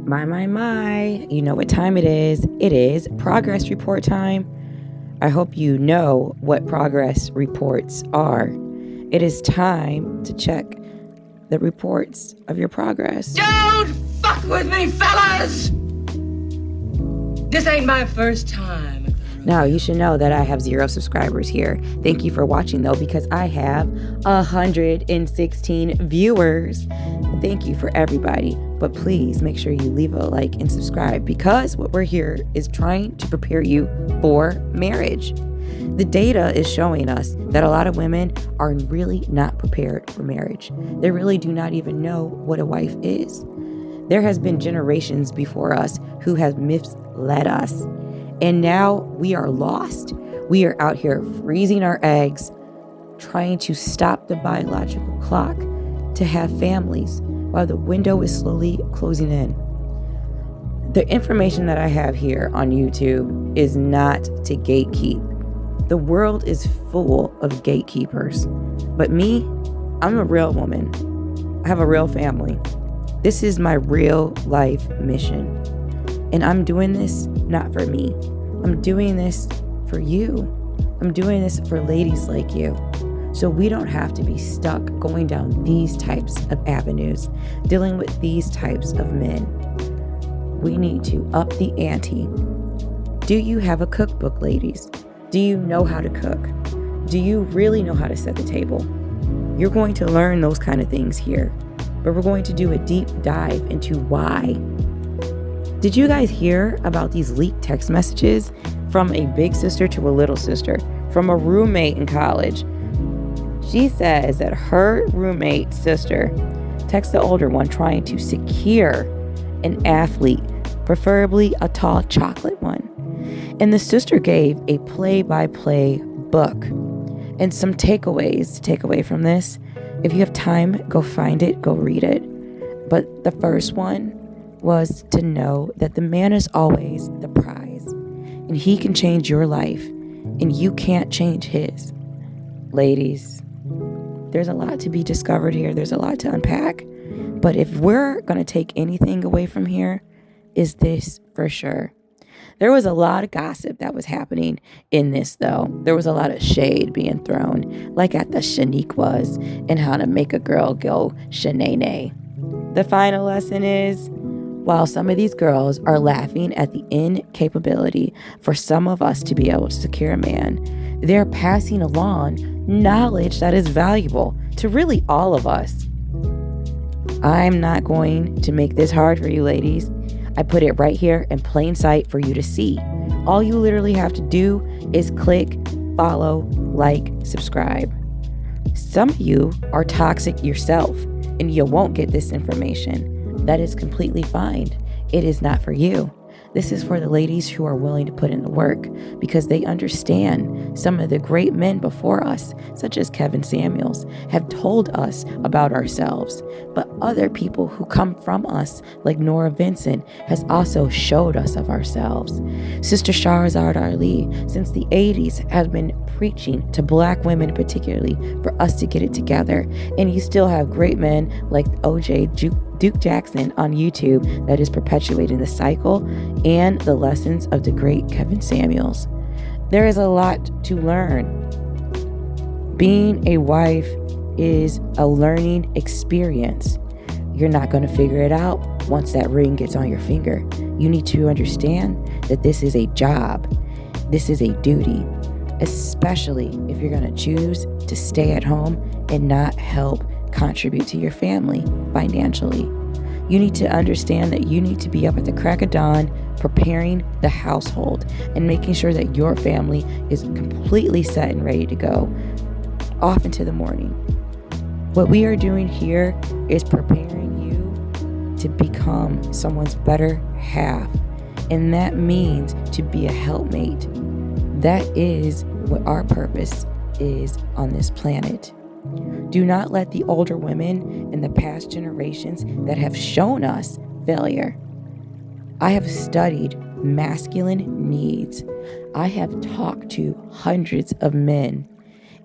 My. You know what time it is. It is progress report time. I hope you know what progress reports are. It is time to check the reports of your progress. Don't fuck with me, fellas! This ain't my first time. Now, you should know that I have 0 subscribers here. Thank you for watching, though, because I have 116 viewers. Thank you for everybody. But please make sure you leave a like and subscribe, because what we're here is trying to prepare you for marriage. The data is showing us that a lot of women are really not prepared for marriage. They really do not even know what a wife is. There has been generations before us who have misled us. And now we are lost. We are out here freezing our eggs, trying to stop the biological clock to have families while the window is slowly closing in. The information that I have here on YouTube is not to gatekeep. The world is full of gatekeepers. But me, I'm a real woman. I have a real family. This is my real life mission. And I'm doing this not for me. I'm doing this for you. I'm doing this for ladies like you. So we don't have to be stuck going down these types of avenues, dealing with these types of men. We need to up the ante. Do you have a cookbook, ladies? Do you know how to cook? Do you really know how to set the table? You're going to learn those kind of things here, but we're going to do a deep dive into why. Did you guys hear about these leaked text messages from a big sister to a little sister, from a roommate in college? She says that her roommate sister texted the older one trying to secure an athlete, preferably a tall chocolate one. And the sister gave a play-by-play book and some takeaways to take away from this. If you have time, go find it, go read it. But the first one was to know that the man is always the prize, and he can change your life, and you can't change his. Ladies, there's a lot to be discovered here. There's a lot to unpack. But if we're going to take anything away from here, is this for sure. There was a lot of gossip that was happening in this, though. There was a lot of shade being thrown, like at the Shaniquas, and how to make a girl go shenane. The final lesson is, while some of these girls are laughing at the incapability for some of us to be able to secure a man, they're passing along knowledge that is valuable to really all of us. I'm not going to make this hard for you, ladies. I put it right here in plain sight for you to see. All you literally have to do is click, follow, like, subscribe. Some of you are toxic yourself, and you won't get this information. That is completely fine. It is not for you. This is for the ladies who are willing to put in the work, because they understand some of the great men before us, such as Kevin Samuels, have told us about ourselves. But other people who come from us, like Nora Vincent, has also showed us of ourselves. Sister Shahrazad Ali, since the 80s, has been preaching to black women particularly for us to get it together. And you still have great men like OJ Duke Jackson on YouTube that is perpetuating the cycle and the lessons of the great Kevin Samuels. There is a lot to learn. Being a wife is a learning experience. You're not going to figure it out once that ring gets on your finger. You need to understand that this is a job. This is a duty, especially if you're going to choose to stay at home and not help contribute to your family financially. You need to understand that you need to be up at the crack of dawn preparing the household and making sure that your family is completely set and ready to go off into the morning. What we are doing here is preparing you to become someone's better half, and that means to be a helpmate. That is what our purpose is on this planet. Do not let the older women in the past generations that have shown us failure. I have studied masculine needs. I have talked to hundreds of men.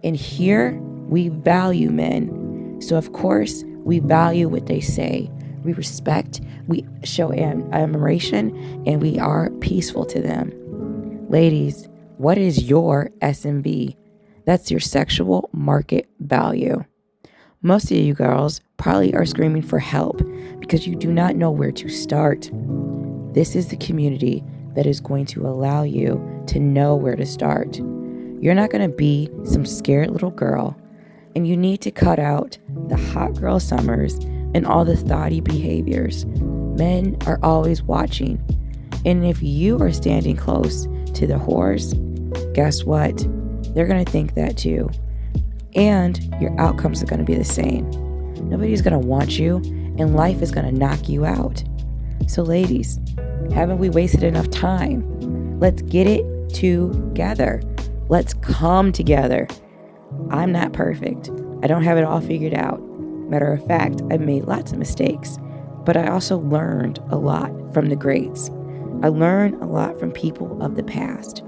And here we value men. So of course we value what they say. we respect, we show admiration, and we are peaceful to them. Ladies, what is your SMV? That's your sexual market value. Most of you girls probably are screaming for help because you do not know where to start. This is the community that is going to allow you to know where to start. You're not going to be some scared little girl, and you need to cut out the hot girl summers and all the thoughty behaviors. Men are always watching, and if you are standing close to the whores, guess what? They're going to think that too, and your outcomes are going to be the same. Nobody's going to want you, and life is going to knock you out. So ladies, haven't we wasted enough time? Let's get it together. Let's come together. I'm not perfect. I don't have it all figured out. Matter of fact, I've made lots of mistakes, but I also learned a lot from the greats. I learned a lot from people of the past.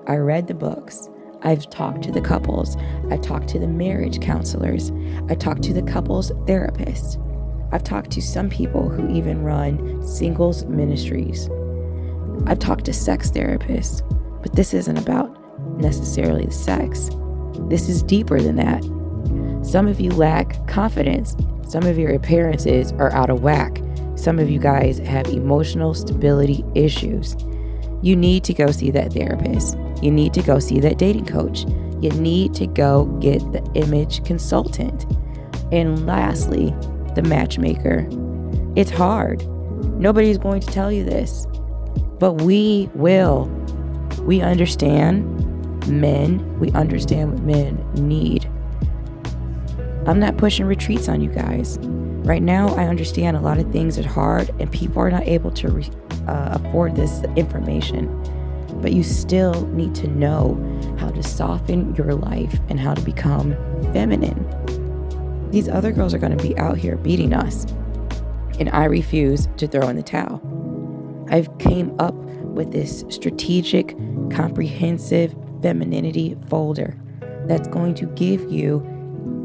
I read the books. I've talked to the couples. I've talked to the marriage counselors. I talked to the couples therapists. I've talked to some people who even run singles ministries. I've talked to sex therapists, but this isn't about necessarily the sex. This is deeper than that. Some of you lack confidence. Some of your appearances are out of whack. Some of you guys have emotional stability issues. You need to go see that therapist. You need to go see that dating coach. You need to go get the image consultant. And lastly, the matchmaker. It's hard. Nobody's going to tell you this, but we will. We understand men. We understand what men need. I'm not pushing retreats on you guys. Right now, I understand a lot of things are hard and people are not able to afford this information. But you still need to know how to soften your life and how to become feminine. These other girls are going to be out here beating us, and I refuse to throw in the towel. I've came up with this strategic, comprehensive femininity folder that's going to give you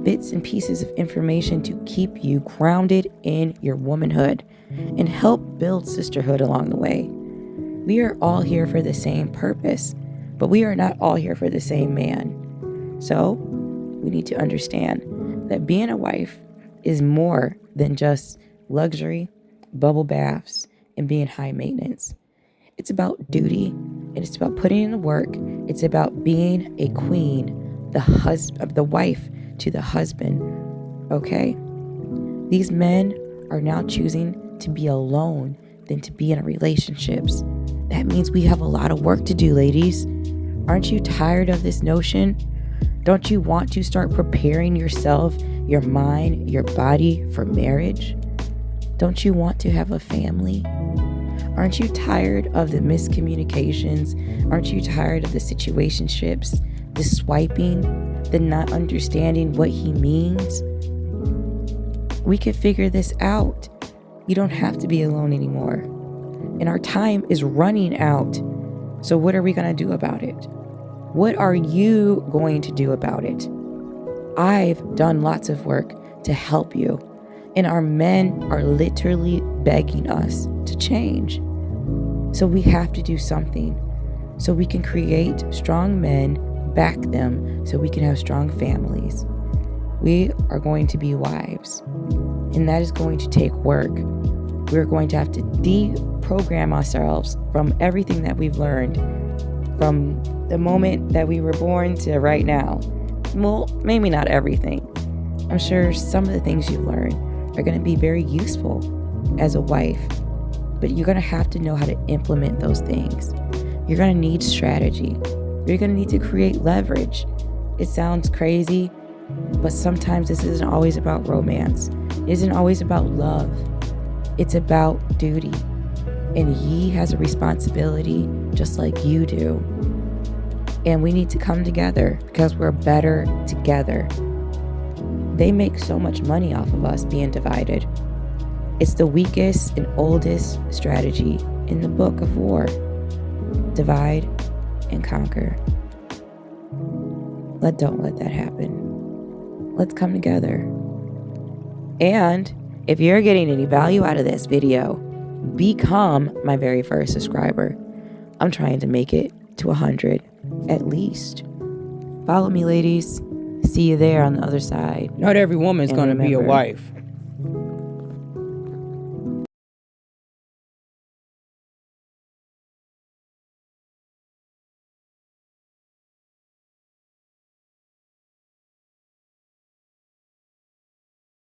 bits and pieces of information to keep you grounded in your womanhood and help build sisterhood along the way. We are all here for the same purpose, but we are not all here for the same man. So we need to understand that being a wife is more than just luxury, bubble baths, and being high maintenance. It's about duty, and it's about putting in the work. It's about being a queen, the wife to the husband, okay? These men are now choosing to be alone than to be in relationships. That means we have a lot of work to do, ladies. Aren't you tired of this notion? Don't you want to start preparing yourself, your mind, your body for marriage? Don't you want to have a family? Aren't you tired of the miscommunications? Aren't you tired of the situationships, the swiping, the not understanding what he means? We can figure this out. You don't have to be alone anymore. And our time is running out. So what are we going to do about it? What are you going to do about it? I've done lots of work to help you. And our men are literally begging us to change. So we have to do something. So we can create strong men, back them, so we can have strong families. We are going to be wives. And that is going to take work. We're going to have to deprogram ourselves from everything that we've learned from the moment that we were born to right now. Well, maybe not everything. I'm sure some of the things you've learned are going to be very useful as a wife, but you're going to have to know how to implement those things. You're going to need strategy. You're going to need to create leverage. It sounds crazy, but sometimes this isn't always about romance. It isn't always about love. It's about duty. And he has a responsibility just like you do. And we need to come together because we're better together. They make so much money off of us being divided. It's the weakest and oldest strategy in the book of war. Divide and conquer. Don't let that happen. Let's come together. And If you're getting any value out of this video, become my very first subscriber. I'm trying to make it to 100 at least. Follow me, ladies. See you there on the other side. Not every woman's And going to be a remember, wife.